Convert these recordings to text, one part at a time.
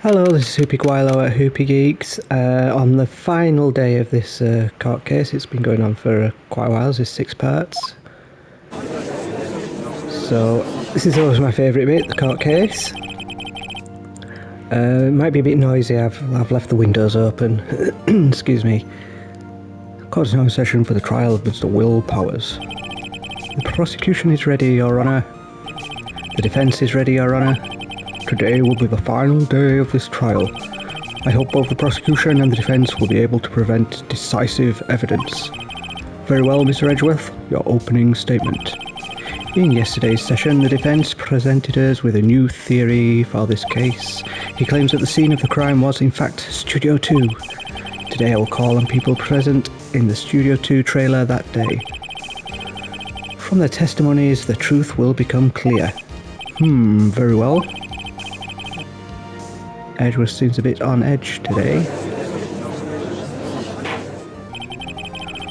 Hello, this is Hoopy Guilo at Hoopy Geeks. On the final day of this court case, it's been going on for quite a while. There's 6 parts. So this is always my favourite bit, the court case. It might be a bit noisy. I've left the windows open. Excuse me. Court is now in session for the trial of Mr. Will Powers. The prosecution is ready, Your Honour. The defence is ready, Your Honour. Today will be the final day of this trial. I hope both the prosecution and the defence will be able to present decisive evidence. Very well, Mr. Edgeworth, your opening statement. In yesterday's session, the defence presented us with a new theory for this case. He claims that the scene of the crime was, in fact, Studio 2. Today I will call on people present in the Studio 2 trailer that day. From their testimonies, the truth will become clear. Very well. Edgeworth seems a bit on edge today.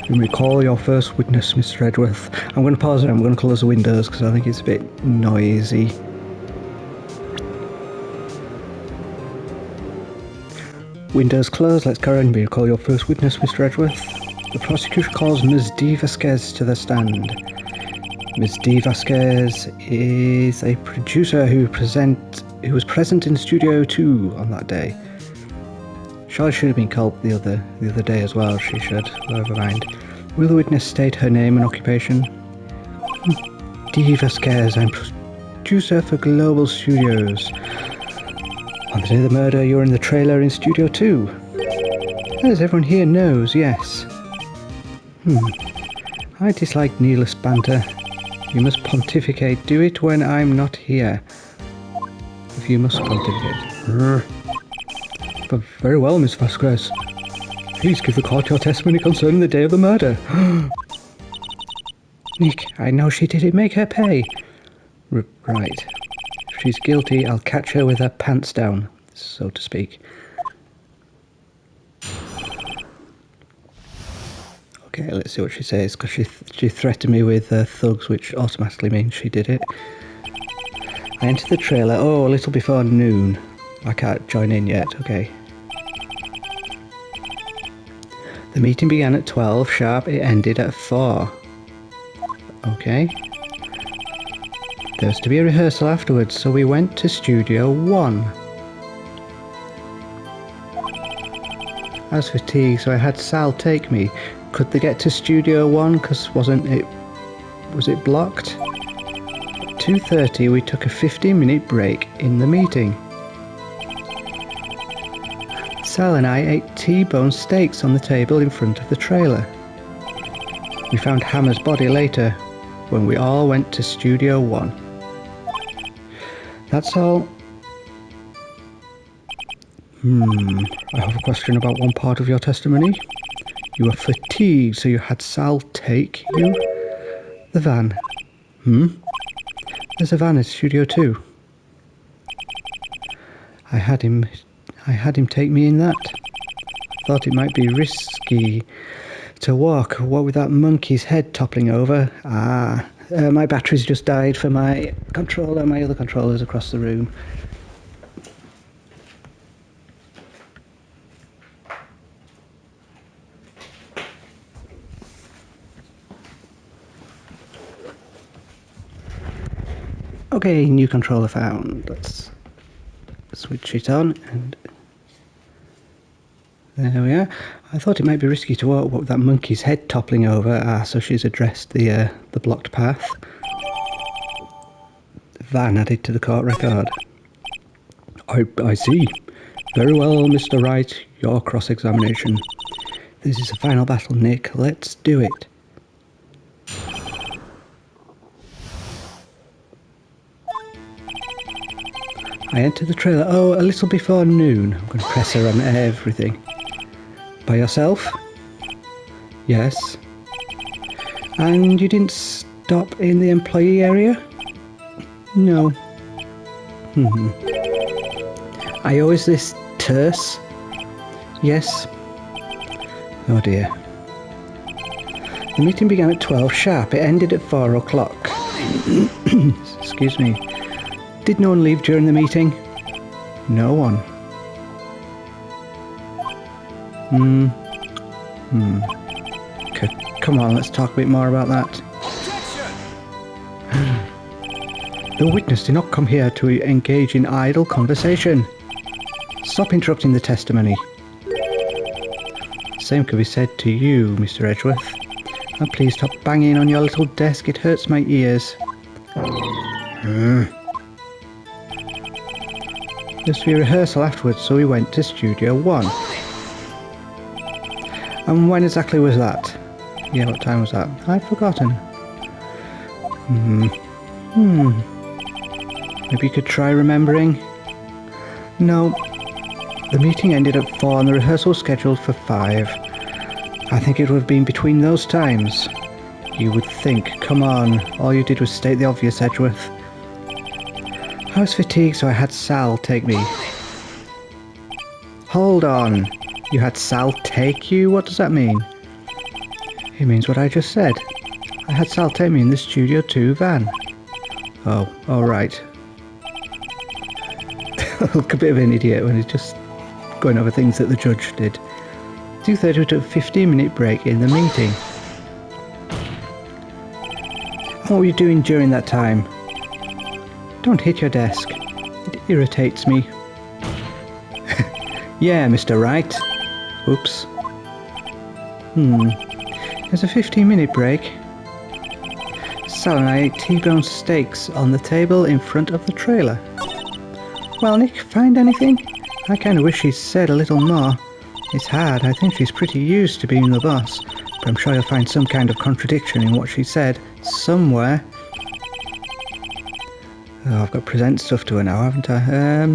You may call your first witness, Mr. Edgeworth. I'm going to pause it. I'm going to close the windows because I think it's a bit noisy. Windows closed. Let's carry on. You may call your first witness, Mr. Edgeworth. The prosecution calls Ms. D. Vasquez to the stand. Ms. D. Vasquez is a producer who was present in Studio 2 on that day. Charlotte should have been called the other day as well. She should. Never mind. Will the witness state her name and occupation? D. Vasquez. I'm producer for Global Studios. On the day of the murder, you were in the trailer in Studio 2. As everyone here knows, yes. I dislike needless banter. You must pontificate. Do it when I'm not here. If you must pontificate. But very well, Miss Vasquez. Please give the court your testimony concerning the day of the murder. Nick, I know she did it. Make her pay. Right. If she's guilty, I'll catch her with her pants down, so to speak. Okay, let's see what she says, because she threatened me with thugs, which automatically means she did it. I entered the trailer, a little before noon. I can't join in yet, okay. The meeting began at 12 sharp, it ended at 4. Okay. There was to be a rehearsal afterwards, so we went to Studio 1. I was fatigued, so I had Sal take me. Could they get to Studio 1, because was it blocked? At 2:30 we took a 15-minute break in the meeting. Sal and I ate T-bone steaks on the table in front of the trailer. We found Hammer's body later, when we all went to Studio 1. That's all. I have a question about one part of your testimony. You were fatigued, so you had Sal take you? The van. There's a van at Studio 2. I had him take me in that. Thought it might be risky to walk, what with that monkey's head toppling over. My battery's just died for my controller. My other controller's across the room. Okay, new controller found. Let's switch it on, and there we are. I thought it might be risky to walk with that monkey's head toppling over. So she's addressed the blocked path. Van added to the court record. I see. Very well, Mr. Wright, your cross-examination. This is a final battle, Nick. Let's do it. I entered the trailer, a little before noon. I'm going to press her on everything. By yourself? Yes. And you didn't stop in the employee area? No. I always this terse? Yes. Oh dear. The meeting began at 12 sharp. It ended at 4 o'clock. Excuse me. Did no one leave during the meeting? No one. Come on, let's talk a bit more about that. The witness did not come here to engage in idle conversation. Stop interrupting the testimony. Same could be said to you, Mr. Edgeworth. And please stop banging on your little desk, it hurts my ears. There's to be a rehearsal afterwards, so we went to Studio 1. And when exactly was that? Yeah, what time was that? I've forgotten. Maybe you could try remembering? No. The meeting ended at 4 and the rehearsal was scheduled for 5. I think it would have been between those times. You would think. Come on. All you did was state the obvious, Edgeworth. I was fatigued, so I had Sal take me. Hold on. You had Sal take you? What does that mean? It means what I just said. I had Sal take me in the Studio 2 van. Oh, alright. Look a bit of an idiot when he's just going over things that the judge did. 2:30 we took a 15-minute break in the meeting. What were you doing during that time? Don't hit your desk. It irritates me. Yeah, Mr. Wright. Oops. There's a 15-minute break. Sal and I ate T-bone steaks on the table in front of the trailer. Well, Nick, find anything? I kind of wish she'd said a little more. It's hard. I think she's pretty used to being the boss. But I'm sure you'll find some kind of contradiction in what she said. Somewhere. Oh, I've got to present stuff to her now, haven't I?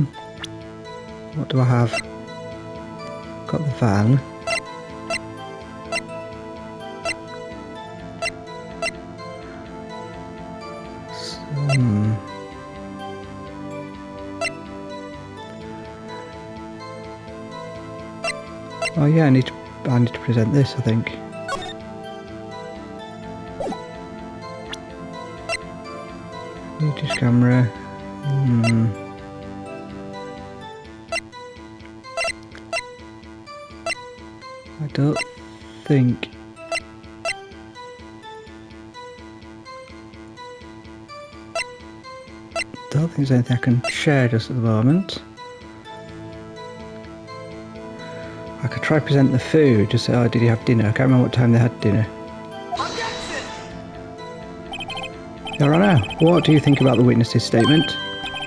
What do I have? Got the van. Oh yeah, I need to present this, I think. Use camera. I don't think. Don't think there's anything I can share just at the moment. I could try present the food, just say, oh, did you have dinner? I can't remember what time they had dinner. Your Honour, what do you think about the witness's statement?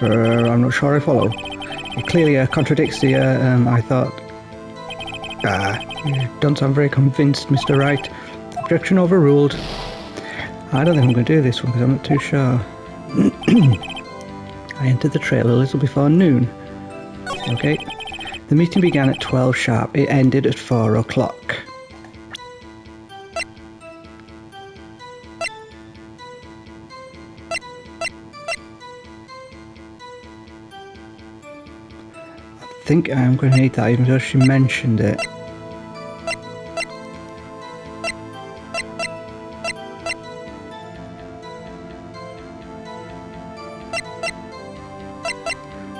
I'm not sure I follow. It clearly contradicts the, I thought... you don't sound very convinced, Mr. Wright. Objection overruled. I don't think I'm going to do this one because I'm not too sure. I entered the trailer a little before noon. Okay. The meeting began at 12 sharp. It ended at 4 o'clock. I think I'm going to need that even though she mentioned it.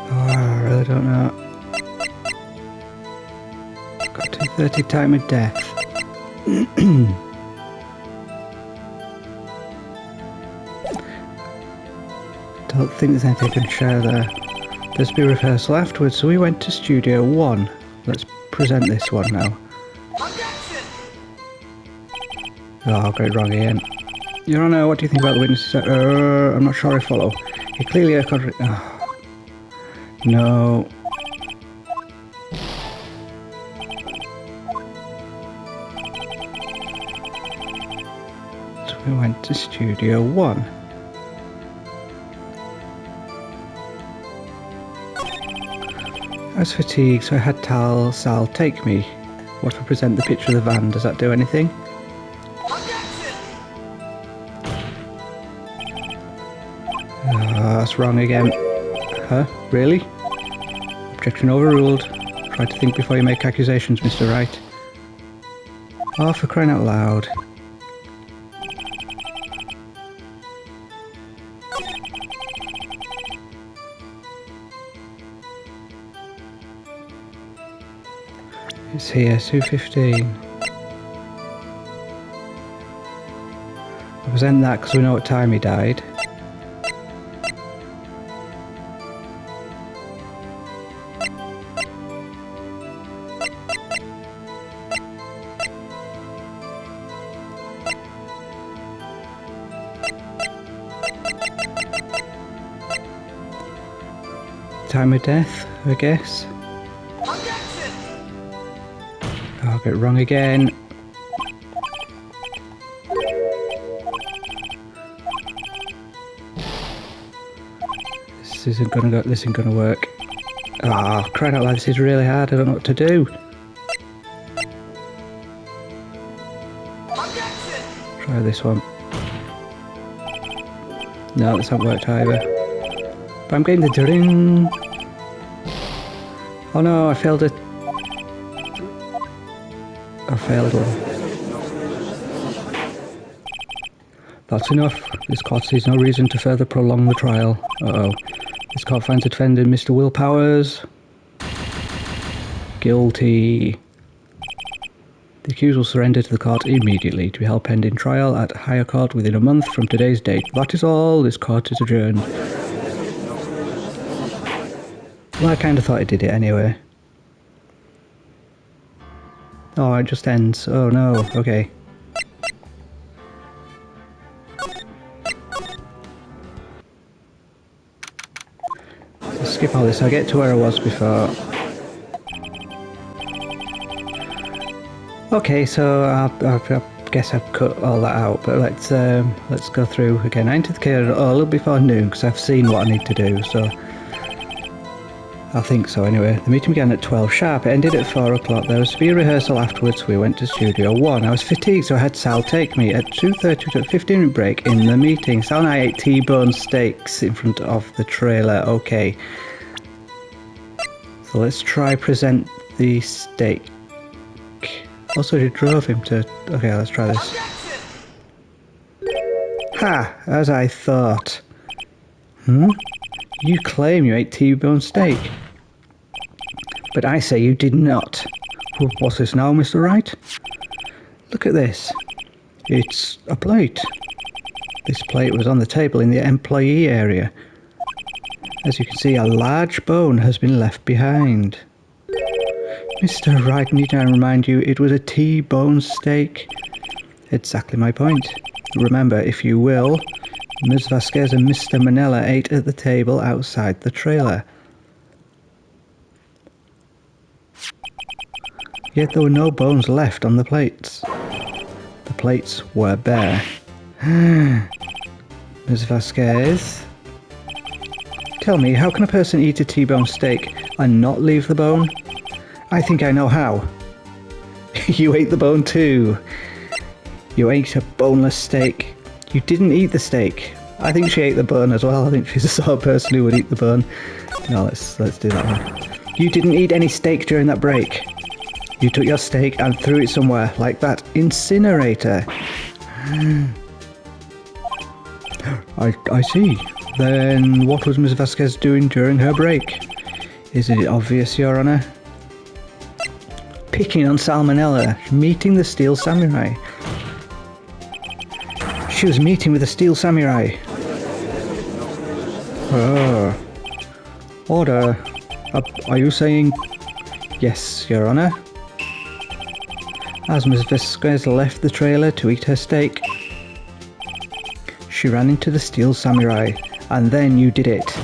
Oh, I really don't know. Got 2:30 time of death. Don't think there's anything I can share there. There's be rehearsal afterwards, so we went to Studio 1. Let's present this one now. Oh, got it wrong again. Your Honour, what do you think about the witnesses? I'm not sure I follow. It clearly a No. So we went to Studio 1. I was fatigued, so I had Sal take me. What if I present the picture of the van? Does that do anything? That's wrong again. Huh? Really? Objection overruled. Try to think before you make accusations, Mr. Wright. Oh, for crying out loud. It's here, 2:15. Represent that because we know what time he died. Time of death, I guess. I'll get it wrong again. This isn't gonna work. Ah, oh, crying out loud, this is really hard, I don't know what to do. Try this one. No, this hasn't worked either. But I'm getting the ding. Oh no, I failed it. I failed one. That's enough. This court sees no reason to further prolong the trial. Uh-oh. This court finds the defendant, Mr. Will Powers, guilty. The accused will surrender to the court immediately to be held pending trial at higher court within a month from today's date. That is all. This court is adjourned. Well, I kind of thought it did it anyway. Oh, it just ends. Oh no, okay. So skip all this, I'll get to where I was before. Okay, so I guess I've cut all that out, but let's go through again. I entered the cave a little before noon because I've seen what I need to do, so I think so anyway. The meeting began at 12 sharp. It ended at 4 o'clock. There was to be a rehearsal afterwards. We went to Studio 1. I was fatigued, so I had Sal take me. At 2:30 we took a 15-minute break in the meeting. Sal and I ate T-bone steaks in front of the trailer. Okay. So let's try present the steak. Also, you drove him to... Okay, let's try this. Ha! As I thought. You claim you ate T-bone steak. But I say you did not. What's this now, Mr. Wright? Look at this. It's a plate. This plate was on the table in the employee area. As you can see, a large bone has been left behind. Mr. Wright, need I remind you, it was a T-bone steak. Exactly my point. Remember, if you will, Ms. Vasquez and Mr. Manella ate at the table outside the trailer. Yet there were no bones left on the plates. The plates were bare. Ms. Vasquez? Tell me, how can a person eat a T-bone steak and not leave the bone? I think I know how. You ate the bone too. You ate a boneless steak. You didn't eat the steak. I think she ate the bone as well. I think she's the sort of person who would eat the bone. No, let's do that one. You didn't eat any steak during that break. You took your steak and threw it somewhere, like that incinerator. I see. Then what was Ms. Vasquez doing during her break? Isn't it obvious, Your Honor? Picking on Salmonella, meeting the Steel Samurai. She was meeting with the Steel Samurai. Order. Are you saying... Yes, Your Honor. As Ms. Vasquez left the trailer to eat her steak, she ran into the Steel Samurai, and then you did it.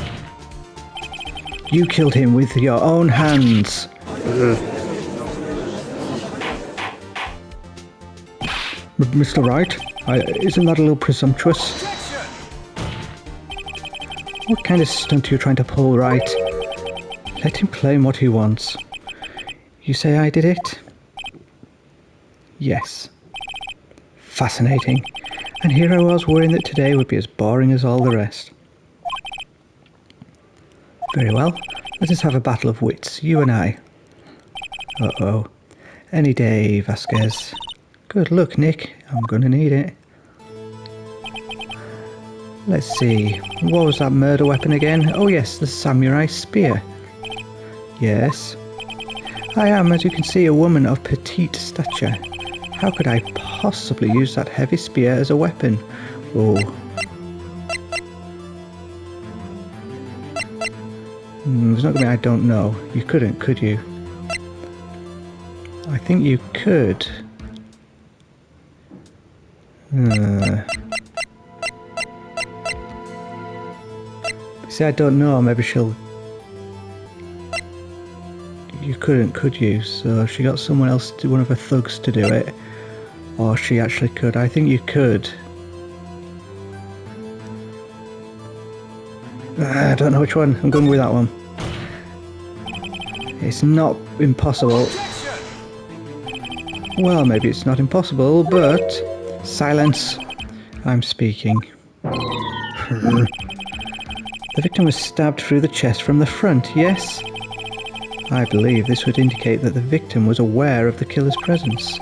You killed him with your own hands. Mr. Wright, isn't that a little presumptuous? What kind of stunt are you trying to pull, Wright? Let him claim what he wants. You say I did it? Yes. Fascinating. And here I was worrying that today would be as boring as all the rest. Very well. Let us have a battle of wits, you and I. Uh-oh. Any day, Vasquez. Good luck, Nick. I'm gonna need it. Let's see. What was that murder weapon again? Oh yes, the samurai spear. Yes. I am, as you can see, a woman of petite stature. How could I possibly use that heavy spear as a weapon? Oh. There's not going to be I don't know. You couldn't, could you? I think you could. See, I don't know. Maybe she'll... You couldn't, could you? So she got someone else, one of her thugs, to do it. Or she actually could. I think you could. I don't know which one. I'm going with that one. It's not impossible. Well, maybe it's not impossible, but... Silence. I'm speaking. The victim was stabbed through the chest from the front, yes? I believe this would indicate that the victim was aware of the killer's presence.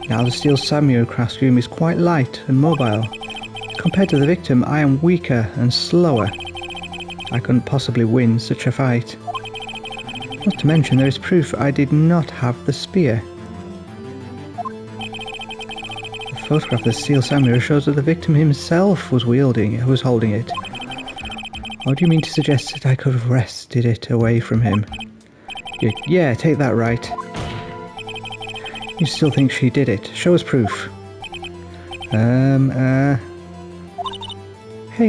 Now the steel samurai costume is quite light and mobile. Compared to the victim, I am weaker and slower. I couldn't possibly win such a fight. Not to mention there is proof I did not have the spear. The photograph of the steel samurai shows that the victim himself was holding it. Or do you mean to suggest that I could have wrested it away from him? Yeah, take that, Wright. You still think she did it? Show us proof. Hey,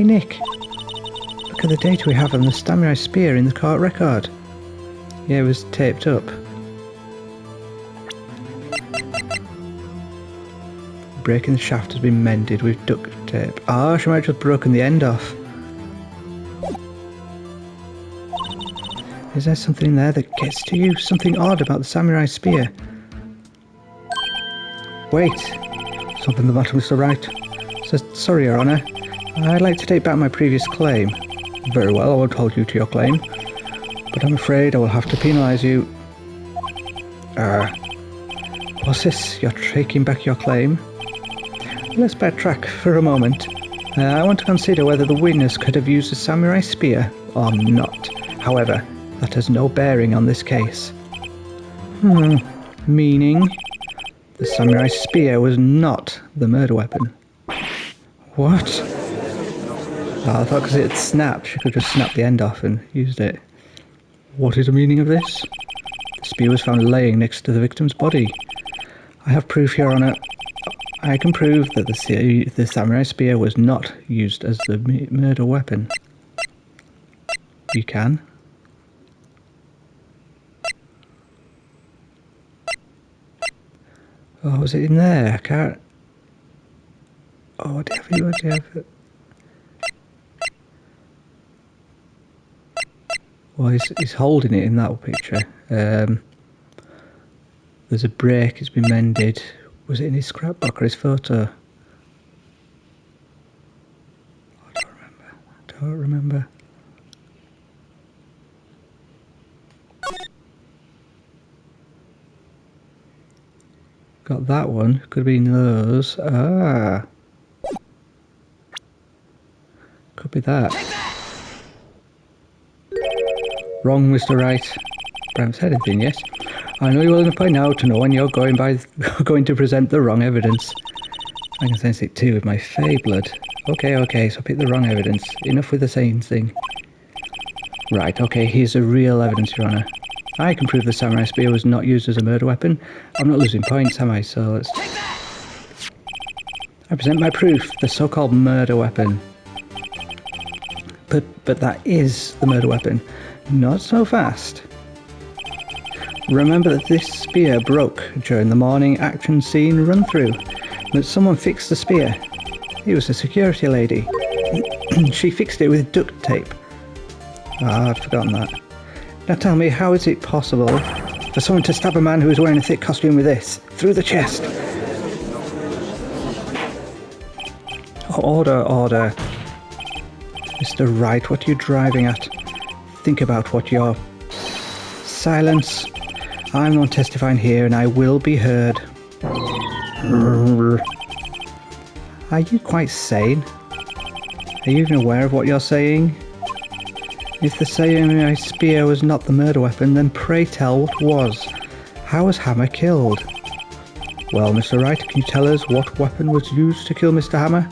Nick. Look at the data we have on the samurai spear in the court record. Yeah, it was taped up. Break in the shaft has been mended with duct tape. Ah, she might have just broken the end off. Is there something in there that gets to you? Something odd about the samurai spear? Wait. Something the matter, Mr. Wright. Says, sorry, Your Honour. I'd like to take back my previous claim. Very well, I won't hold you to your claim. But I'm afraid I will have to penalise you. What's this? You're taking back your claim? Let's backtrack for a moment. I want to consider whether the witness could have used a samurai spear or not. However, that has no bearing on this case. Meaning? The samurai spear was not the murder weapon. What? Oh, I thought because it had snapped, she could just snap the end off and used it. What is the meaning of this? The spear was found laying next to the victim's body. I have proof, Your Honour. I can prove that the samurai spear was not used as the murder weapon. You can? Oh, was it in there? I can't... Oh, what do you have? Well, he's holding it in that picture. There's a break, it's been mended. Was it in his scrapbook or his photo? I don't remember. Got that one. Could be in those. Ah. Could be that. Wrong, Mr. Wright. I haven't said anything yet. I know you're well enough by now to know when you're going to present the wrong evidence. I can sense it too with my fey blood. Okay, so pick the wrong evidence. Enough with the same thing. Right, okay, here's the real evidence, Your Honour. I can prove the samurai spear was not used as a murder weapon. I'm not losing points, am I? So let's... I present my proof, the so-called murder weapon. But that is the murder weapon. Not so fast. Remember that this spear broke during the morning action scene run-through. That someone fixed the spear. It was a security lady. She fixed it with duct tape. Ah, I'd forgotten that. Now tell me, how is it possible for someone to stab a man who is wearing a thick costume with this? Through the chest. Order. Mr. Wright, what are you driving at? Think about what you're... Silence. I'm not testifying here and I will be heard. Are you quite sane? Are you even aware of what you're saying? If the samurai spear was not the murder weapon, then pray tell what was. How was Hammer killed? Well, Mr. Wright, can you tell us what weapon was used to kill Mr. Hammer?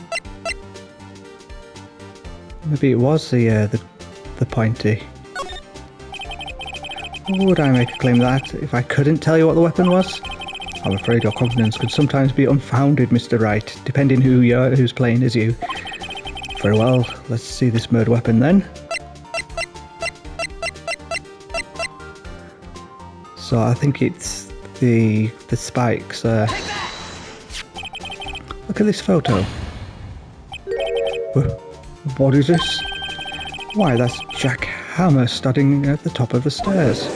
Maybe it was the pointy. Would I make a claim that if I couldn't tell you what the weapon was? I'm afraid your confidence could sometimes be unfounded, Mr. Wright, depending who's playing as you. Very well, let's see this murder weapon then. So I think it's the spikes. Look at this photo. What is this? Why, that's Jack Hammer standing at the top of the stairs.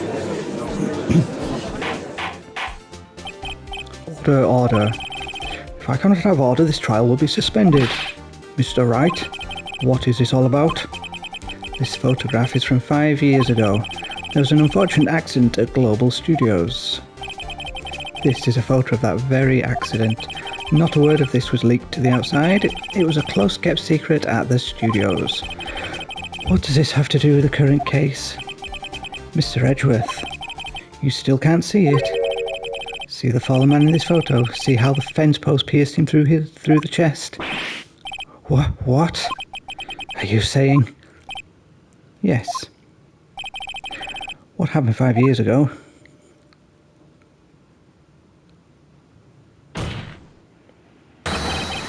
Order. If I cannot have order, this trial will be suspended. Mr. Wright, what is this all about? This photograph is from 5 years ago. There was an unfortunate accident at Global Studios. This is a photo of that very accident. Not a word of this was leaked to the outside. It was a close-kept secret at the studios. What does this have to do with the current case? Mr. Edgeworth, you still can't see it. See the fallen man in this photo? See how the fence post pierced him through the chest? What? Are you saying? Yes. What happened 5 years ago?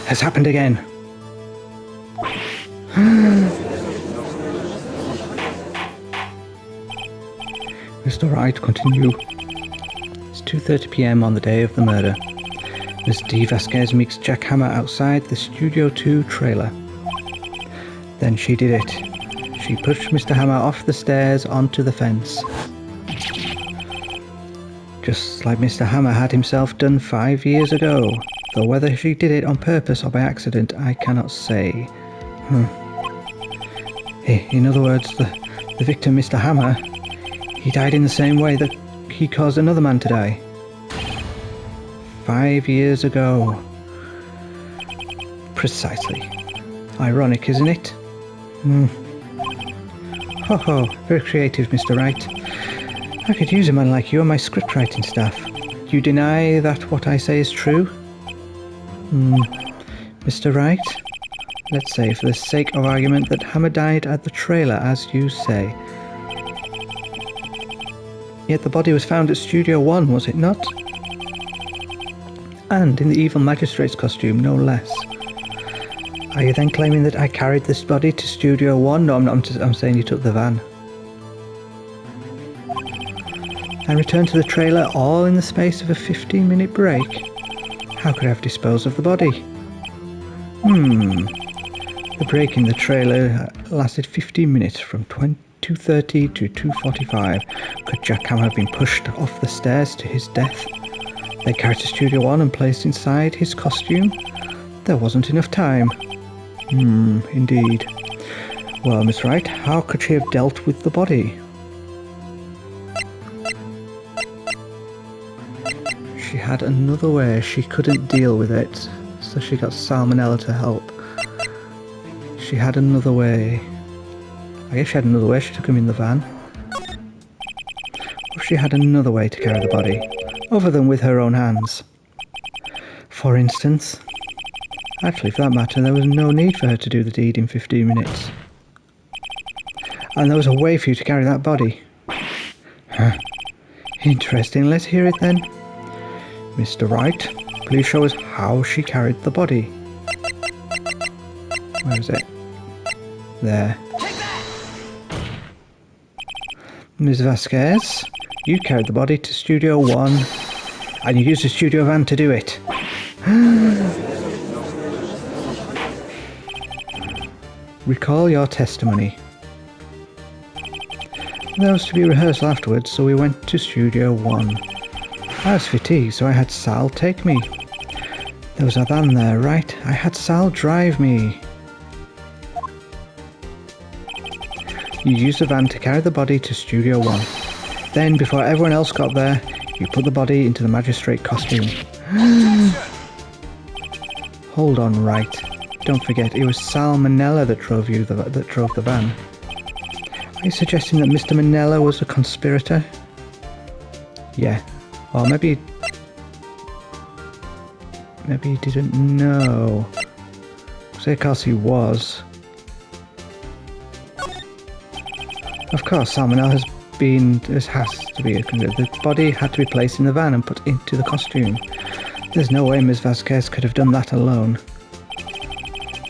Has happened again. Mr. Wright, continue. It's 2:30 p.m. on the day of the murder. Ms. D. Vasquez meets Jack Hammer outside the Studio 2 trailer. Then she did it. She pushed Mr. Hammer off the stairs onto the fence. Just like Mr. Hammer had himself done 5 years ago. Though whether she did it on purpose or by accident, I cannot say. In other words, the victim, Mr. Hammer, he died in the same way that he caused another man to die. 5 years ago. Precisely. Ironic, isn't it? Ho, very creative, Mr. Wright. I could use a man like you on my script writing staff. You deny that what I say is true? Mr. Wright, let's say for the sake of argument that Hammer died at the trailer, as you say. Yet the body was found at Studio 1, was it not? And in the evil magistrate's costume, no less. Are you then claiming that I carried this body to Studio 1? No, I'm saying you took the van. And returned to the trailer all in the space of a 15-minute break. How could I have disposed of the body? The break in the trailer lasted 15 minutes from 2:30 to 2:45. Could Jack Hammer have been pushed off the stairs to his death? They carried to Studio 1 and placed inside his costume? There wasn't enough time. Indeed. Well, Miss Wright, how could she have dealt with the body? She had another way. She couldn't deal with it, so she got Salmonella to help. She had another way. I guess she had another way. She took him in the van. Or she had another way to carry the body, other than with her own hands. For instance, actually, for that matter, there was no need for her to do the deed in 15 minutes. And there was a way for you to carry that body. Interesting. Let's hear it then. Mr. Wright, please show us how she carried the body. Where is it? There. Ms. Vasquez, you carried the body to Studio 1, and you used a studio van to do it. Recall your testimony. There was to be a rehearsal afterwards, so we went to Studio 1. I was fatigued, so I had Sal take me. There was a van there, right? I had Sal drive me. You used the van to carry the body to Studio 1. Then, before everyone else got there, you put the body into the magistrate costume. Hold on, Wright. Don't forget, it was Sal Manella that drove the van. Are you suggesting that Mr. Manella was a conspirator? Yeah. Or maybe he didn't know. Say, of course he was. Of course, salmonella has to be. The body had to be placed in the van and put into the costume. There's no way Ms. Vasquez could have done that alone.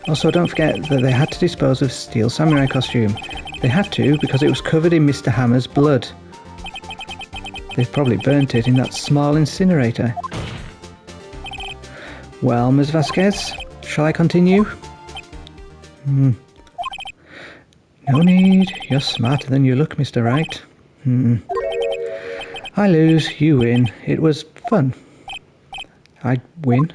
Also, don't forget that they had to dispose of Steel Samurai costume. They had to because it was covered in Mr. Hammer's blood. They've probably burnt it in that small incinerator. Well, Ms. Vasquez, shall I continue? No need. You're smarter than you look, Mr. Wright. I lose, you win. It was fun. I win.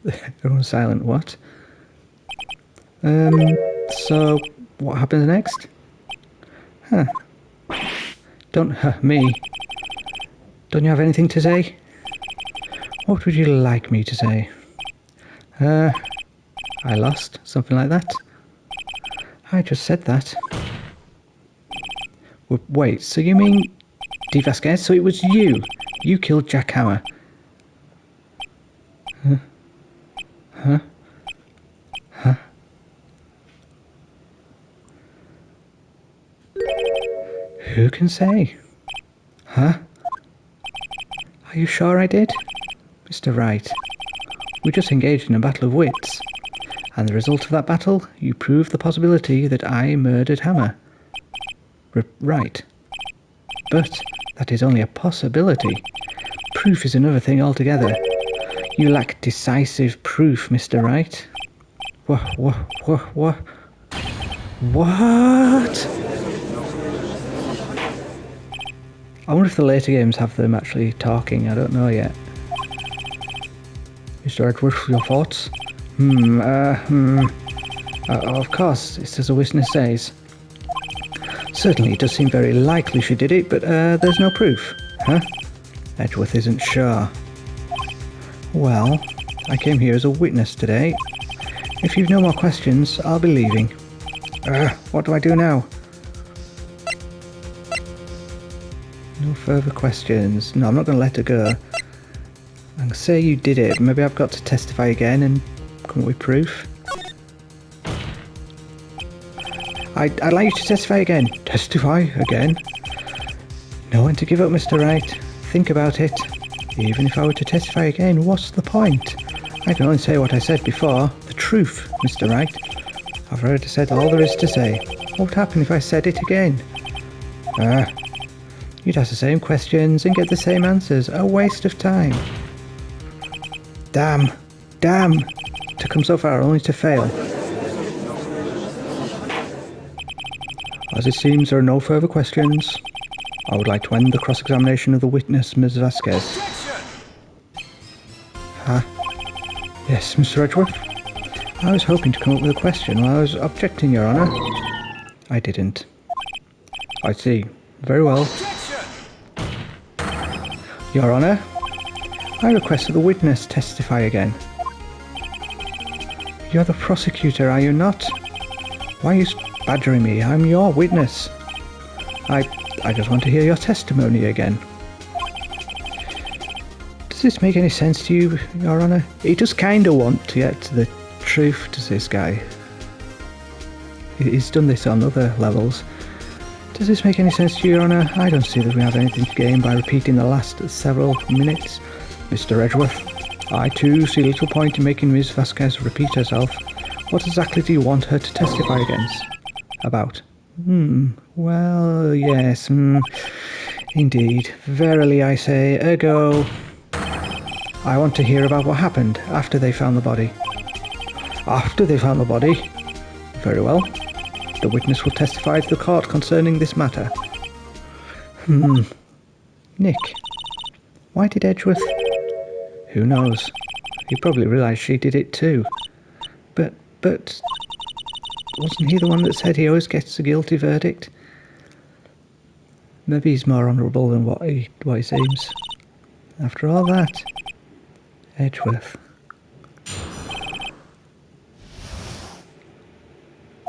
Everyone's silent. What? So, what happens next? Huh. Don't me. Don't you have anything to say? What would you like me to say? I lost, something like that. I just said that. Wait, so you mean D. Vasquez? So it was you? You killed Jack Hammer? Huh? Who can say? Huh? Are you sure I did? Mr. Wright, we just engaged in a battle of wits. And the result of that battle, you proved the possibility that I murdered Hammer. Right. But that is only a possibility. Proof is another thing altogether. You lack decisive proof, Mr. Wright. What? I wonder if the later games have them actually talking. I don't know yet. Mr. Edgeworth, your thoughts? Of course, it's as a witness says. Certainly, it does seem very likely she did it, but there's no proof. Huh? Edgeworth isn't sure. Well, I came here as a witness today. If you've no more questions, I'll be leaving. What do I do now? No further questions. No, I'm not going to let her go. I'm going to say you did it. Maybe I've got to testify again and come up with proof. I'd like you to testify again. Testify again? No one to give up, Mr. Wright. Think about it. Even if I were to testify again, what's the point? I can only say what I said before. The truth, Mr. Wright. I've already said all there is to say. What would happen if I said it again? You'd ask the same questions and get the same answers. A waste of time. Damn. To come so far only to fail. As it seems there are no further questions, I would like to end the cross-examination of the witness, Ms. Vasquez. Huh? Yes, Mr. Edgeworth? I was hoping to come up with a question while I was objecting, Your Honour. I didn't. I see. Very well. Your Honour, I request that the witness testify again. You're the prosecutor, are you not? Why are you badgering me? I'm your witness. I just want to hear your testimony again. Does this make any sense to you, Your Honour? He does kind of want to get to the truth, does this guy? He's done this on other levels. Does this make any sense to you, Your Honour? I don't see that we have anything to gain by repeating the last several minutes. Mr. Edgeworth, I too see little point in making Ms. Vasquez repeat herself. What exactly do you want her to testify against? About? Well, yes, indeed. Verily I say, ergo. I want to hear about what happened after they found the body. After they found the body? Very well. The witness will testify to the court concerning this matter. Nick. Why did Edgeworth? Who knows? He probably realised she did it too. But wasn't he the one that said he always gets a guilty verdict? Maybe he's more honourable than what he seems. After all that, Edgeworth.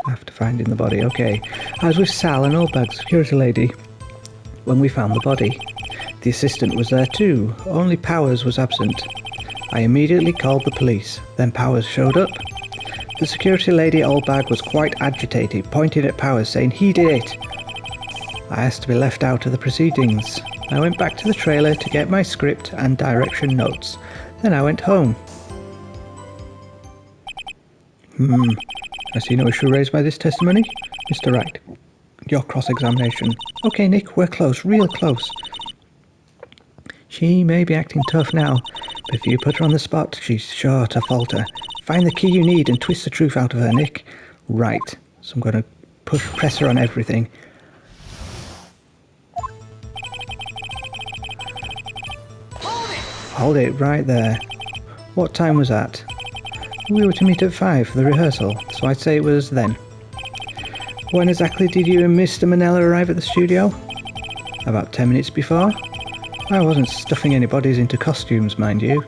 After finding the body, okay. I was with Sal and Oldbag, security lady, when we found the body. The assistant was there too, only Powers was absent. I immediately called the police, then Powers showed up. The security lady Oldbag was quite agitated, pointing at Powers saying he did it. I asked to be left out of the proceedings. I went back to the trailer to get my script and direction notes. Then I went home. I see no issue raised by this testimony. Mr. Wright, your cross-examination. Okay, Nick, we're close, real close. She may be acting tough now, but if you put her on the spot, she's sure to falter. Find the key you need and twist the truth out of her, Nick. Right, so I'm going to press her on everything. Hold it right there. What time was that? We were to meet at 5 for the rehearsal, so I'd say it was then. When exactly did you and Mr. Manella arrive at the studio? About 10 minutes before. I wasn't stuffing any bodies into costumes, mind you.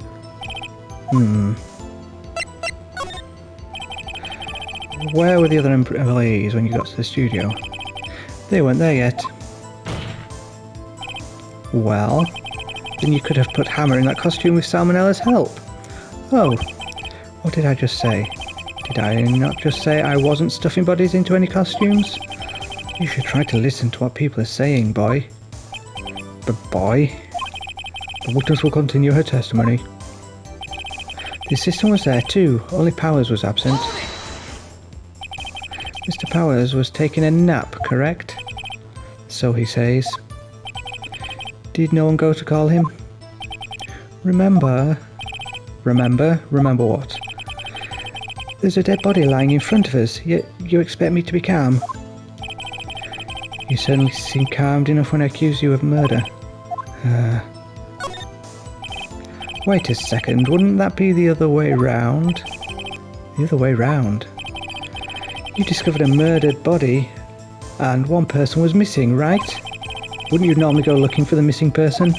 Where were the other employees when you got to the studio? They weren't there yet. Well, then you could have put Hammer in that costume with Salmonella's help. Oh, what did I just say? Did I not just say I wasn't stuffing bodies into any costumes? You should try to listen to what people are saying, boy. But boy? The witness will continue her testimony. The assistant was there too, only Powers was absent. Mr. Powers was taking a nap, correct? So he says. Did no one go to call him? Remember what? There's a dead body lying in front of us, yet you expect me to be calm? You certainly seem calmed enough when I accuse you of murder. Wait a second, wouldn't that be the other way round? The other way round? You discovered a murdered body, and one person was missing, right? Wouldn't you normally go looking for the missing person?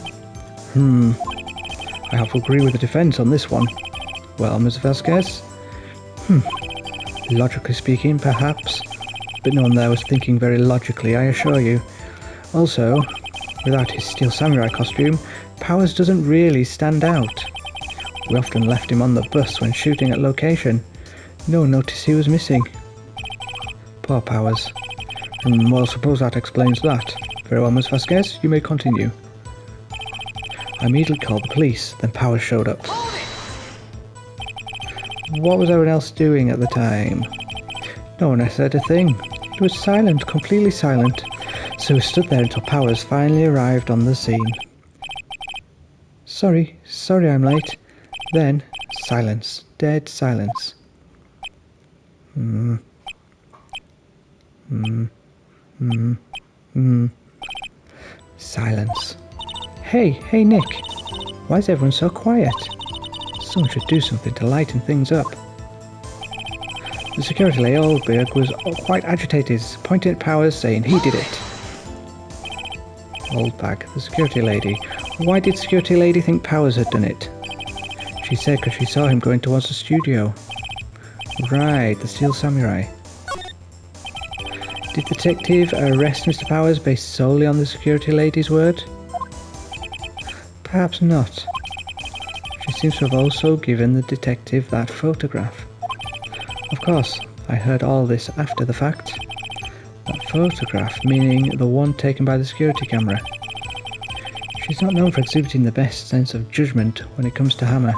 I have to agree with the defence on this one. Well, Ms. Vasquez? Logically speaking, perhaps. But no one there was thinking very logically, I assure you. Also, without his Steel Samurai costume, Powers doesn't really stand out. We often left him on the bus when shooting at location. No one noticed he was missing. Poor Powers. Well, suppose that explains that. Very well, Ms. Vasquez, you may continue. I immediately called the police, then Powers showed up. What was everyone else doing at the time? No one said a thing. It was silent, completely silent. So we stood there until Powers finally arrived on the scene. Sorry I'm late. Then, silence. Dead silence. Silence. Hey Nick. Why is everyone so quiet? Someone should do something to lighten things up. The security lady Oldberg was quite agitated, pointing at Powers, saying he did it. Oldbag, the security lady. Why did security lady think Powers had done it? She said because she saw him going towards the studio. Right, the Steel Samurai. Did the detective arrest Mr. Powers based solely on the security lady's word? Perhaps not. She seems to have also given the detective that photograph. Of course, I heard all this after the fact. That photograph, meaning the one taken by the security camera. She's not known for exhibiting the best sense of judgment when it comes to Hammer.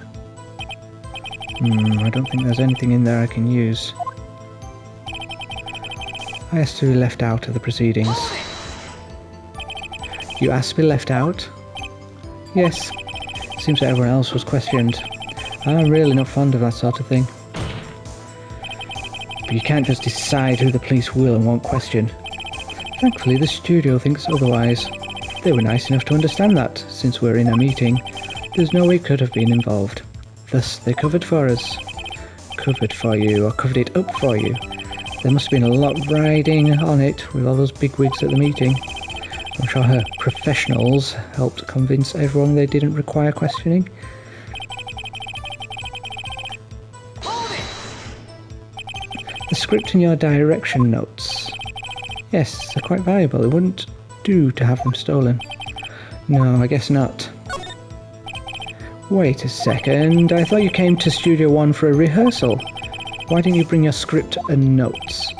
I don't think there's anything in there I can use. I asked to be left out of the proceedings. You asked to be left out? Yes. Seems that everyone else was questioned. I'm really not fond of that sort of thing. But you can't just decide who the police will and won't question. Thankfully, the studio thinks otherwise. They were nice enough to understand that, since we're in a meeting. There's no way it could have been involved. Thus, they covered for us. Covered for you, or covered it up for you. There must have been a lot riding on it with all those bigwigs at the meeting. I'm sure her professionals helped convince everyone they didn't require questioning. The script in your direction notes. Yes, they're quite valuable. It wouldn't do to have them stolen. No, I guess not. Wait a second. I thought you came to Studio One for a rehearsal. Why didn't you bring your script and notes?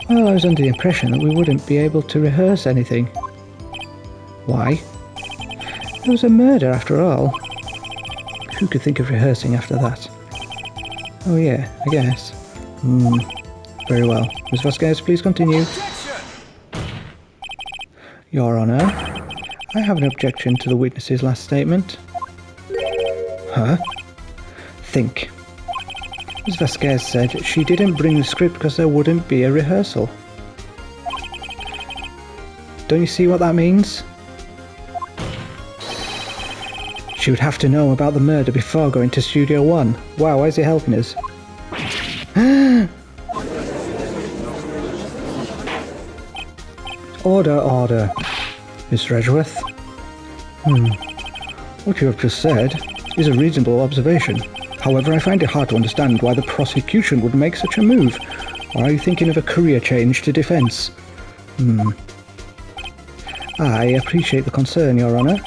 Well, I was under the impression that we wouldn't be able to rehearse anything. Why? There was a murder after all. Who could think of rehearsing after that? Oh yeah, I guess. Very well. Ms. Vasquez, please continue. Objection! Your Honour, I have an objection to the witness's last statement. Huh? Think. Ms. Vasquez said she didn't bring the script because there wouldn't be a rehearsal. Don't you see what that means? She would have to know about the murder before going to Studio One. Wow, why is it helping us? Order, order. Mr. Edgeworth. What you have just said is a reasonable observation. However, I find it hard to understand why the prosecution would make such a move. Or are you thinking of a career change to defence? I appreciate the concern, Your Honour.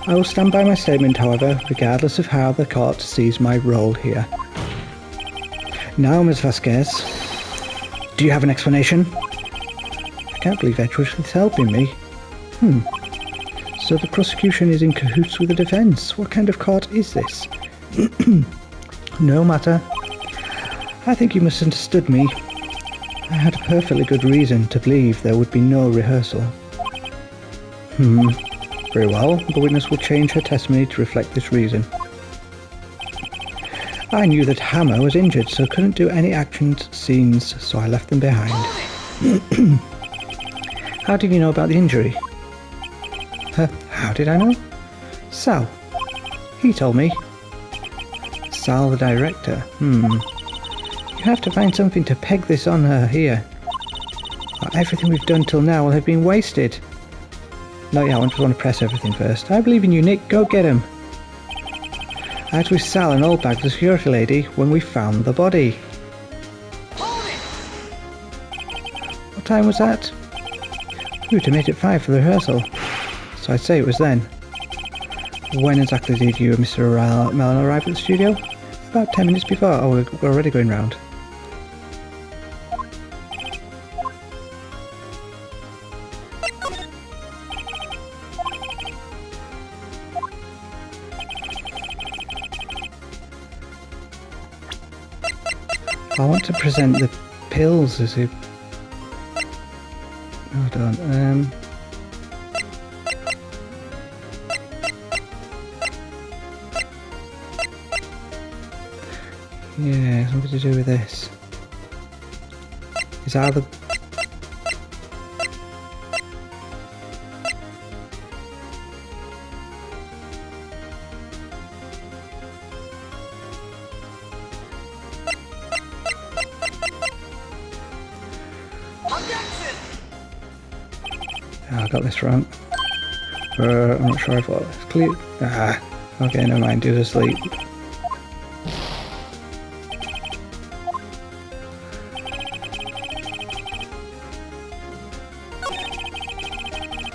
I will stand by my statement, however, regardless of how the court sees my role here. Now, Ms. Vasquez, do you have an explanation? I can't believe Edgeworth is helping me. So the prosecution is in cahoots with the defence. What kind of court is this? No matter. I think you misunderstood me. I had a perfectly good reason to believe there would be no rehearsal. Very well. The witness will change her testimony to reflect this reason. I knew that Hammer was injured, so couldn't do any action scenes, so I left them behind. How did you know about the injury? How did I know? Sal. He told me. Sal, the director. You have to find something to peg this on her here. Everything we've done till now will have been wasted. No, yeah, I just want to press everything first. I believe in you, Nick. Go get him. I was with Sal and Oldbag, the security lady, when we found the body. What time was that? We were to meet at 5 for the rehearsal. So I'd say it was then. When exactly did you and Mr. Mellon arrive at the studio? About 10 minutes before. Oh, we're already going round. I want to present the pills as if... Hold on, yeah, something to do with this. Is that the... I got this wrong. I'm not sure if it's clear. Okay, never mind, he was asleep.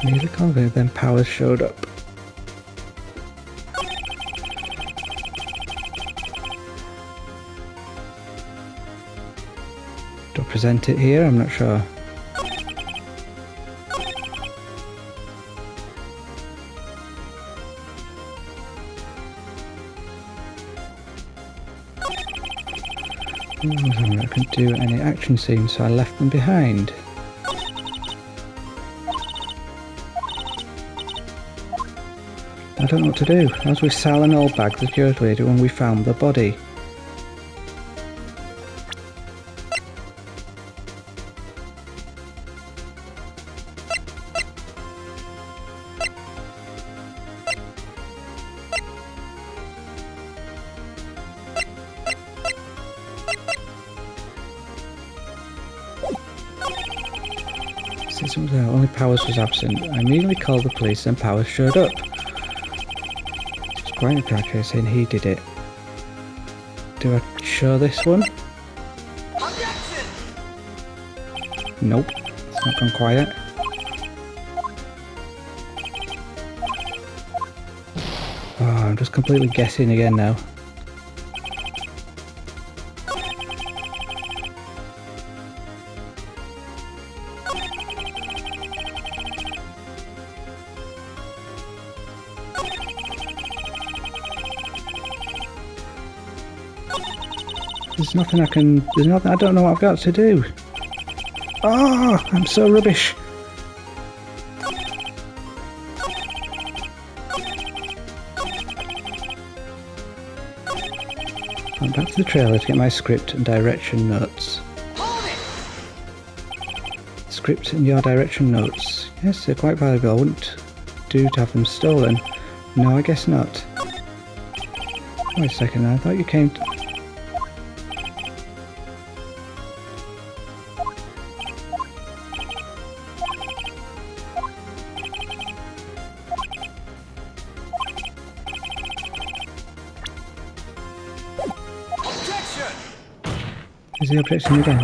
Neither confident, then Powers showed up. Do I present it here? I'm not sure. I'm not going to do any action scenes, so I left them behind. I don't know what to do. I was with Sal and Oldbag, the security lady, when we found the body. Since only Powers was absent, I immediately called the police and Powers showed up. It's quite a cracker saying he did it. Do I show this one? Objection! Nope, it's not gone quiet. Oh, I'm just completely guessing again now. There's nothing I can... There's nothing... I don't know what I've got to do. Oh, I'm so rubbish. I'm back to the trailer to get my script and direction notes. Script and your direction notes. Yes, they're quite valuable. I wouldn't do to have them stolen. No, I guess not. Wait a second, I thought you came to... Is the objection again?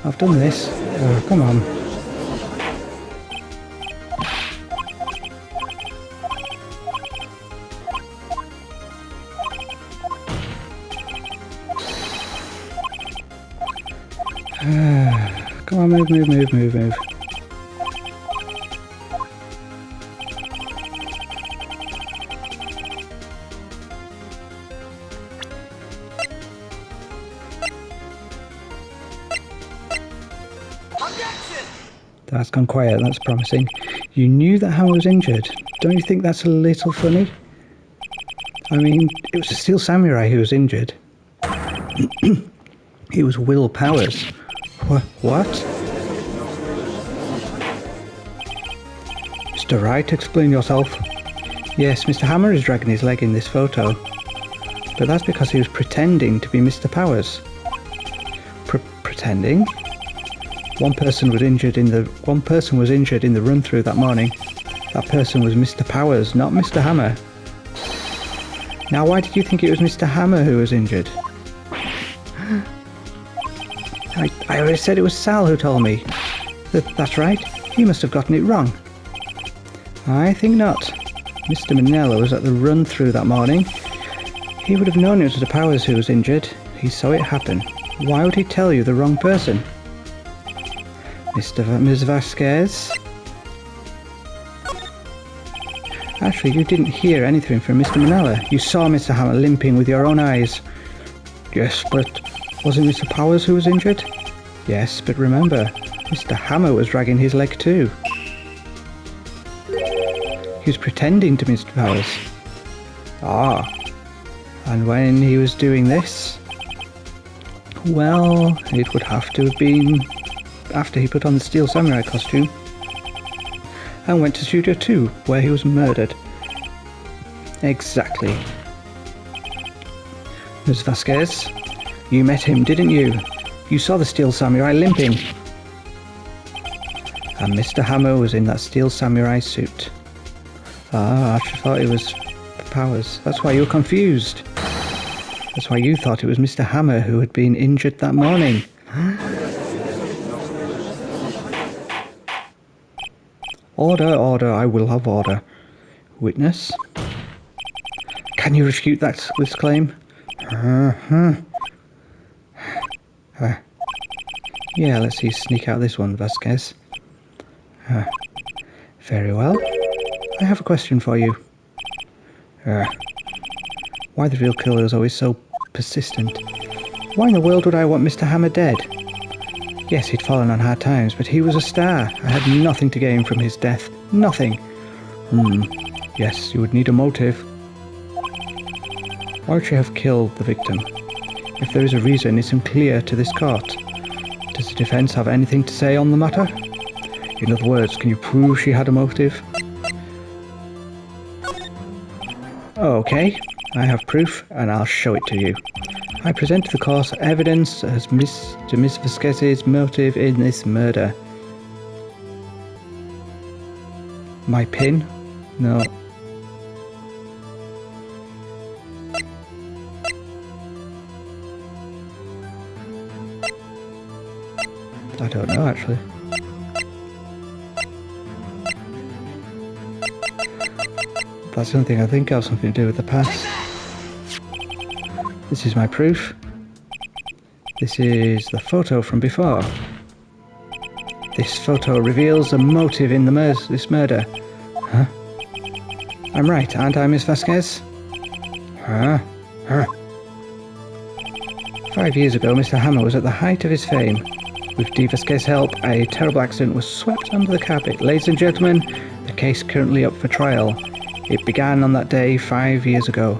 I've done this. Oh, come on. Come on, move. That's gone quiet, that's promising. You knew that Hammer was injured. Don't you think that's a little funny? I mean, it was a Steel Samurai who was injured. It was Will Powers. What? Mr. Wright, explain yourself. Yes, Mr. Hammer is dragging his leg in this photo. But that's because he was pretending to be Mr. Powers. Pretending? One person was injured in the run-through that morning. That person was Mr. Powers, not Mr. Hammer. Now, why did you think it was Mr. Hammer who was injured? I already said it was Sal who told me. That's right. You must have gotten it wrong. I think not. Mr. Manella was at the run-through that morning. He would have known it was the Powers who was injured. He saw it happen. Why would he tell you the wrong person? Ms. Vasquez? Actually, you didn't hear anything from Mr. Manella. You saw Mr. Hammer limping with your own eyes. Yes, but wasn't Mr. Powers who was injured? Yes, but remember, Mr. Hammer was dragging his leg too. He was pretending to Mr. Powers. Ah, and when he was doing this? Well, it would have to have been after he put on the Steel Samurai costume and went to Studio 2, where he was murdered. Exactly. Ms. Vasquez, you met him, didn't you? You saw the Steel Samurai limping. And Mr. Hammer was in that Steel Samurai suit. Ah, I thought it was Powers. That's why you were confused. That's why you thought it was Mr. Hammer who had been injured that morning. Order, I will have order. Witness? Can you refute this claim? Yeah, let's see, sneak out this one, Vasquez. Very well. I have a question for you. Why the real killer is always so persistent? Why in the world would I want Mr. Hammer dead? Yes, he'd fallen on hard times, but he was a star. I had nothing to gain from his death. Nothing. Yes, you would need a motive. Why would she have killed the victim? If there is a reason, it's unclear to this court. Does the defense have anything to say on the matter? In other words, can you prove she had a motive? Okay, I have proof, and I'll show it to you. I present to the court evidence as to Miss Vasquez's motive in this murder. My pin? No. I don't know, actually. That's the only thing I think of, something to do with the past. This is my proof. This is the photo from before. This photo reveals a motive in this murder. Huh? I'm right, aren't I, Miss Vasquez? Huh? Huh? 5 years ago, Mr. Hammer was at the height of his fame. With D. Vasquez's help, a terrible accident was swept under the carpet. Ladies and gentlemen, the case currently up for trial. It began on that day 5 years ago.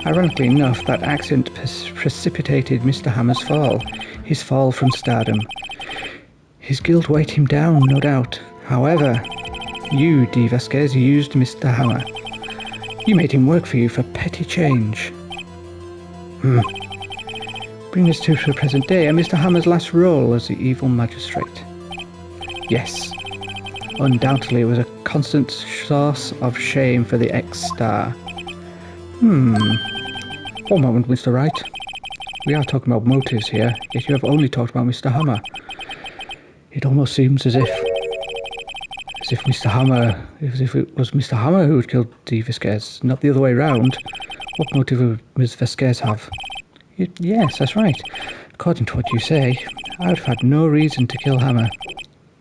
Ironically enough, that accident precipitated Mr. Hammer's fall. His fall from stardom. His guilt weighed him down, no doubt. However, you, D. Vasquez, used Mr. Hammer. You made him work for you for petty change. Bring us to the present day and Mr. Hammer's last role as the evil magistrate. Yes, undoubtedly it was a constant source of shame for the ex-star. One moment, Mr. Wright. We are talking about motives here, yet you have only talked about Mr. Hammer. It almost seems as if it was Mr. Hammer who had killed D. Vasquez, not the other way round. What motive would Ms. Vasquez have? Yes, that's right. According to what you say, I would have had no reason to kill Hammer.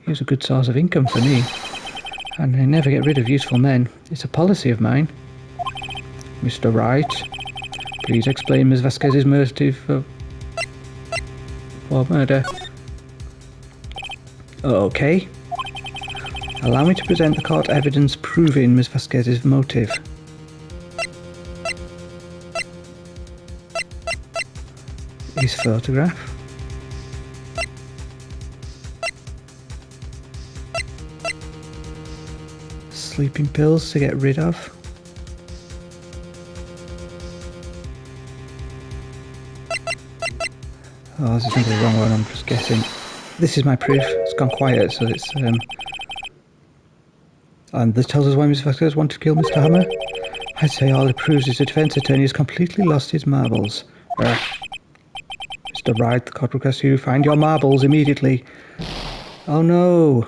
He was a good source of income for me, and I never get rid of useful men. It's a policy of mine. Mr. Wright, please explain Ms. Vasquez's motive for murder. Okay. Allow me to present the court evidence proving Ms. Vasquez's motive. His photograph. Sleeping pills to get rid of. Oh, this is going to be the wrong one, I'm just guessing. This is my proof. It's gone quiet, so it's and this tells us why Miss Vasquez wanted to kill Mr. Hammer. I say all it proves is the defense attorney has completely lost his marbles. Mr. Wright, the court requests you find your marbles immediately. Oh no.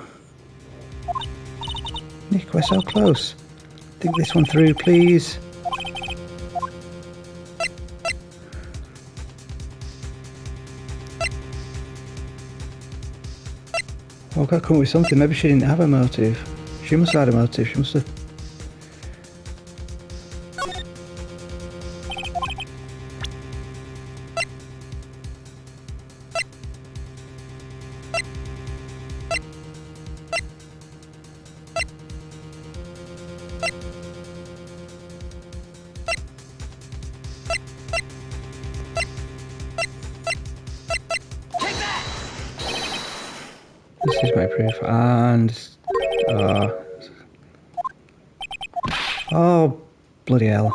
Nick, we're so close. Think this one through, please. Oh, I've got to come up with something. Maybe she didn't have a motive. She must have had a motive. She must have... This is my proof, and... oh, bloody hell.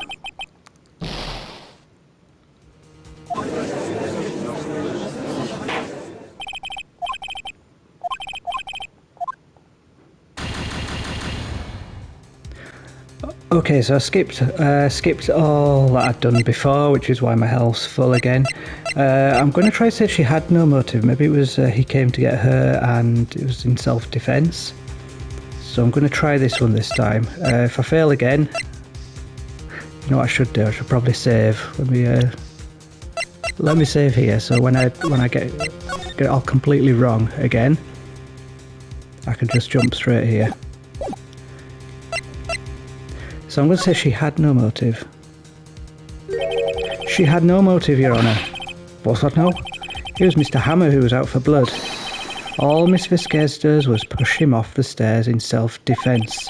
Okay, so I skipped all that I'd done before, which is why my health's full again. I'm going to try to say she had no motive. Maybe it was he came to get her and it was in self-defense. So I'm going to try this one this time. If I fail again, you know what I should do? I should probably save. Let me save here. So when I get it all completely wrong again, I can just jump straight here. So I'm going to say she had no motive. She had no motive, Your Honour. What's that now? It was Mr. Hammer who was out for blood. All Miss Vasquez does was push him off the stairs in self-defense.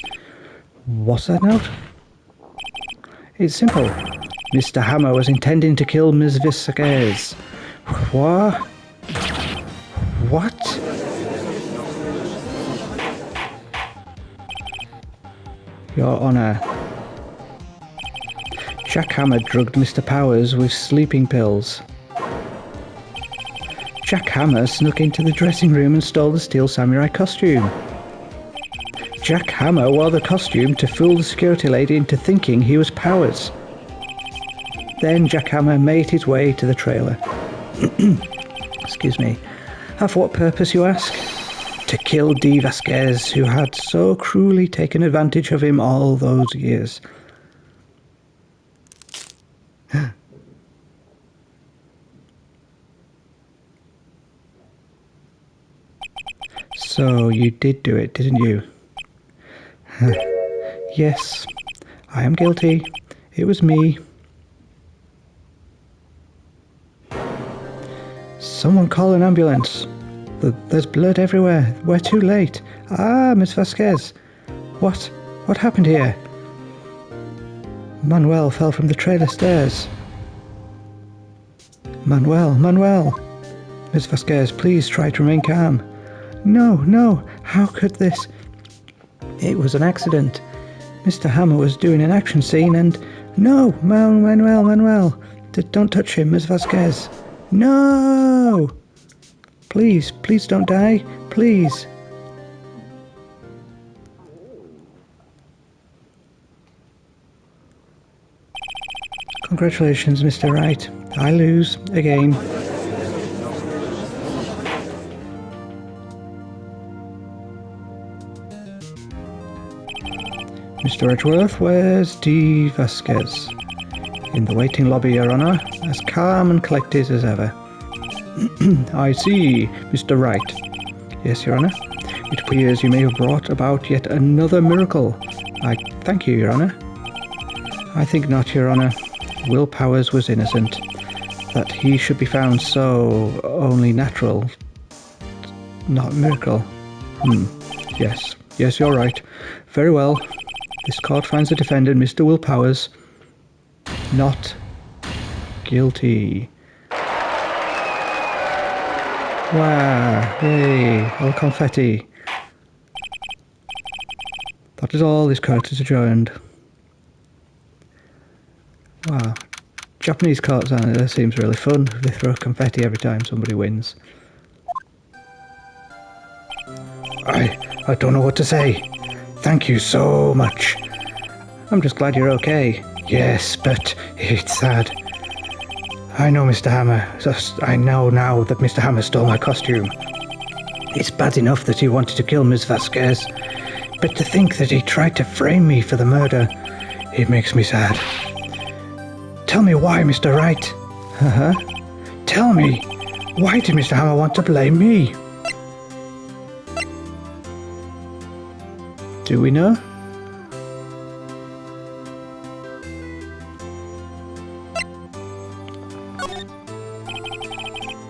What's that note? It's simple. Mr. Hammer was intending to kill Miss Vasquez. What? What? Your Honour. Jack Hammer drugged Mr. Powers with sleeping pills. Jack Hammer snuck into the dressing room and stole the steel samurai costume. Jack Hammer wore the costume to fool the security lady into thinking he was Powers. Then Jack Hammer made his way to the trailer. Excuse me. And for what purpose, you ask? To kill D. Vasquez, who had so cruelly taken advantage of him all those years. So you did do it, didn't you? Yes, I am guilty. It was me. Someone call an ambulance. There's blood everywhere. We're too late. Ah, Miss Vasquez. What happened here? Manuel fell from the trailer stairs. Manuel. Miss Vasquez, please try to remain calm. No, how could this? It was an accident. Mr. Hammer was doing an action scene and... No, Manuel. Don't touch him, Miss Vasquez. No! Please don't die. Please. Congratulations, Mr. Wright. I lose again. Mr. Edgeworth, where's D. Vasquez? In the waiting lobby, Your Honor, as calm and collected as ever. I see, Mr. Wright. Yes, Your Honor. It appears you may have brought about yet another miracle. I thank you, Your Honor. I think not, Your Honor. Will Powers was innocent. That he should be found so only natural, not miracle. Yes, you're right. Very well. This court finds the defendant, Mr. Will Powers, not guilty. Wow, yay, all confetti. That is all, this court is adjourned. Wow, Japanese courts, that seems really fun. They throw confetti every time somebody wins. I don't know what to say. Thank you so much. I'm just glad you're okay. Yes, but it's sad. I know Mr. Hammer. I know now that Mr. Hammer stole my costume. It's bad enough that he wanted to kill Ms. Vasquez, but to think that he tried to frame me for the murder, it makes me sad. Tell me why, Mr. Wright. Tell me, why did Mr. Hammer want to blame me? Do we know?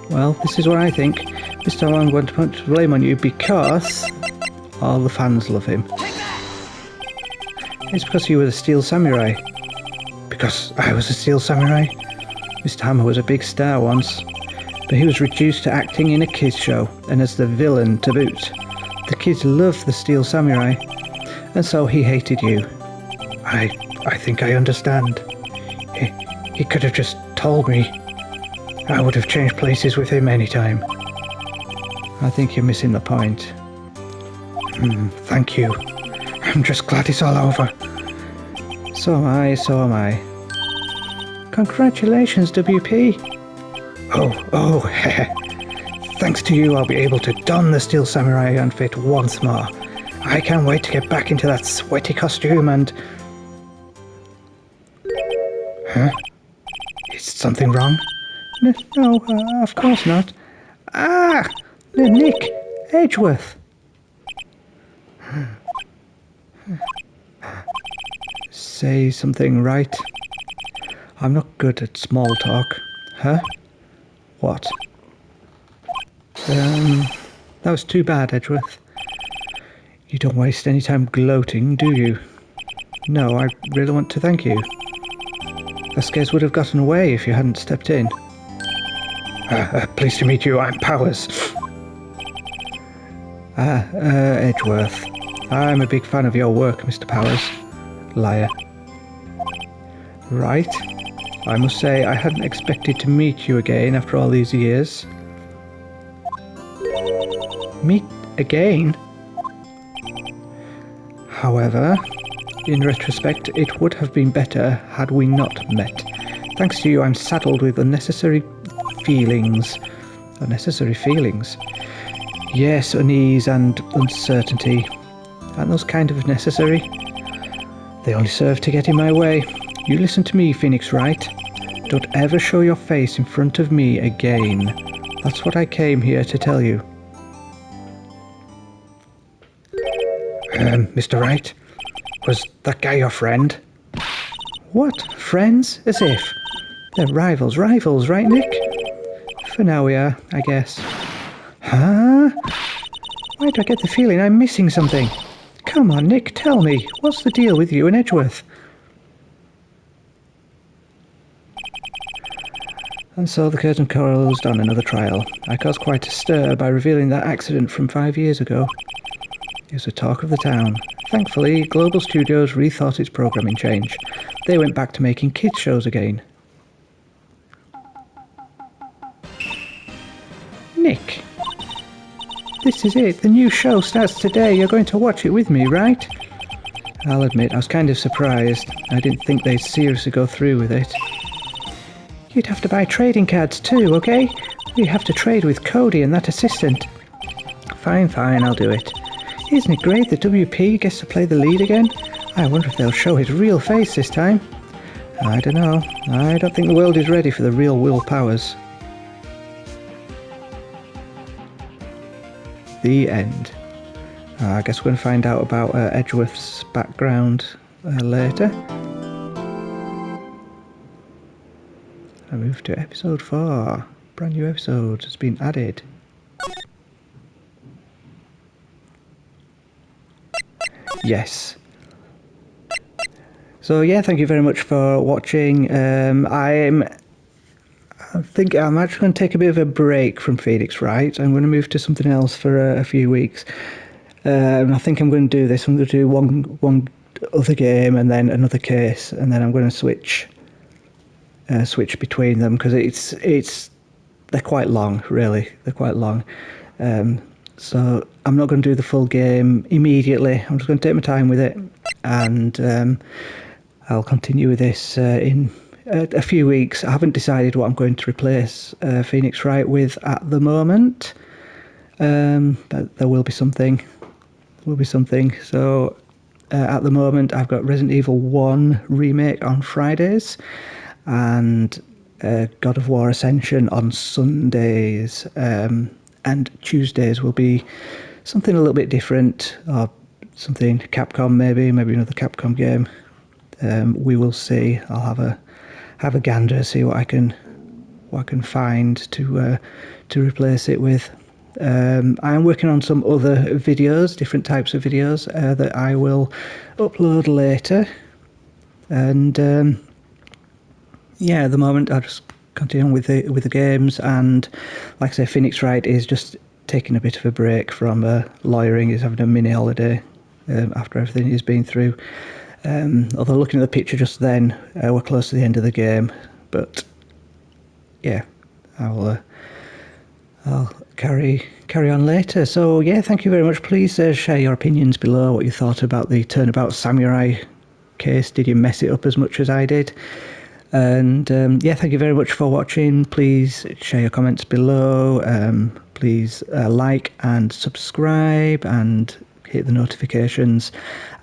Well, this is what I think. This time I'm going to put blame on you because all the fans love him. It's because you were the Steel Samurai. Because I was a Steel Samurai? Mr. Hammer was a big star once, but he was reduced to acting in a kids show and as the villain to boot. The kids loved the Steel Samurai, and so he hated you. I think I understand. He could have just told me. I would have changed places with him anytime. I think you're missing the point. Thank you. I'm just glad it's all over. So am I. Congratulations, WP. Oh, thanks to you I'll be able to don the Steel Samurai outfit once more. I can't wait to get back into that sweaty costume and... Huh? Is something wrong? No, of course not. Ah! Nick! Edgeworth! Say something, right? I'm not good at small talk. Huh? What? That was too bad, Edgeworth. You don't waste any time gloating, do you? No, I really want to thank you. Vasquez would have gotten away if you hadn't stepped in. Pleased to meet you, I'm Powers. Edgeworth. I'm a big fan of your work, Mr. Powers. Liar. Right. I must say I hadn't expected to meet you again after all these years. Meet again? However, in retrospect, it would have been better had we not met. Thanks to you, I'm saddled with unnecessary feelings. Unnecessary feelings. Yes, unease and uncertainty. Aren't those kind of necessary? They only serve to get in my way. You listen to me, Phoenix Wright. Don't ever show your face in front of me again. That's what I came here to tell you. Mr. Wright? Was that guy your friend? What? Friends? As if. They're rivals, right, Nick? For now we are, I guess. Huh? Why do I get the feeling I'm missing something? Come on, Nick, tell me. What's the deal with you and Edgeworth? And so the curtain closed on another trial. I caused quite a stir by revealing that accident from 5 years ago. It was the talk of the town. Thankfully, Global Studios rethought its programming change. They went back to making kids shows again. Nick, this is it. The new show starts today. You're going to watch it with me, right? I'll admit, I was kind of surprised. I didn't think they'd seriously go through with it. You'd have to buy trading cards too, okay? We have to trade with Cody and that assistant. Fine, I'll do it. Isn't it great that WP gets to play the lead again? I wonder if they'll show his real face this time. I don't know. I don't think the world is ready for the real Will Powers. The end. I guess we're going to find out about Edgeworth's background later. I move to episode 4. Brand new episode has been added. Yes. So yeah, thank you very much for watching. I think I'm actually going to take a bit of a break from Phoenix Wright. I'm going to move to something else for a few weeks. I think I'm going to do this. I'm going to do one other game and then another case, and then I'm going to switch between them because they're quite long, really. They're quite long. So I'm not going to do the full game immediately. I'm just going to take my time with it, and I'll continue with this in a few weeks. I haven't decided what I'm going to replace Phoenix Wright with at the moment, but there will be something. So at the moment, I've got Resident Evil 1 remake on Fridays, and God of War Ascension on Sundays. And Tuesdays will be something a little bit different, or something Capcom, maybe another Capcom game. We will see. I'll have a gander, see what I can find to replace it with. I am working on some other videos, different types of videos that I will upload later. And yeah, at the moment I'll just continue on with the games, and like I say, Phoenix Wright is just taking a bit of a break from lawyering. He's having a mini holiday after everything he's been through. Although looking at the picture just then, we're close to the end of the game, but yeah, I'll carry on later. So yeah, thank you very much. Please share your opinions below, what you thought about the Turnabout Samurai case. Did you mess it up as much as I did? And yeah, thank you very much for watching. Please share your comments below. Please like and subscribe and hit the notifications.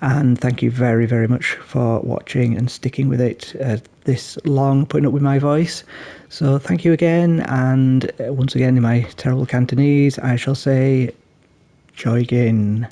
And thank you very, very much for watching and sticking with it this long, putting up with my voice. So thank you again. And once again, in my terrible Cantonese, I shall say, Joy Gin.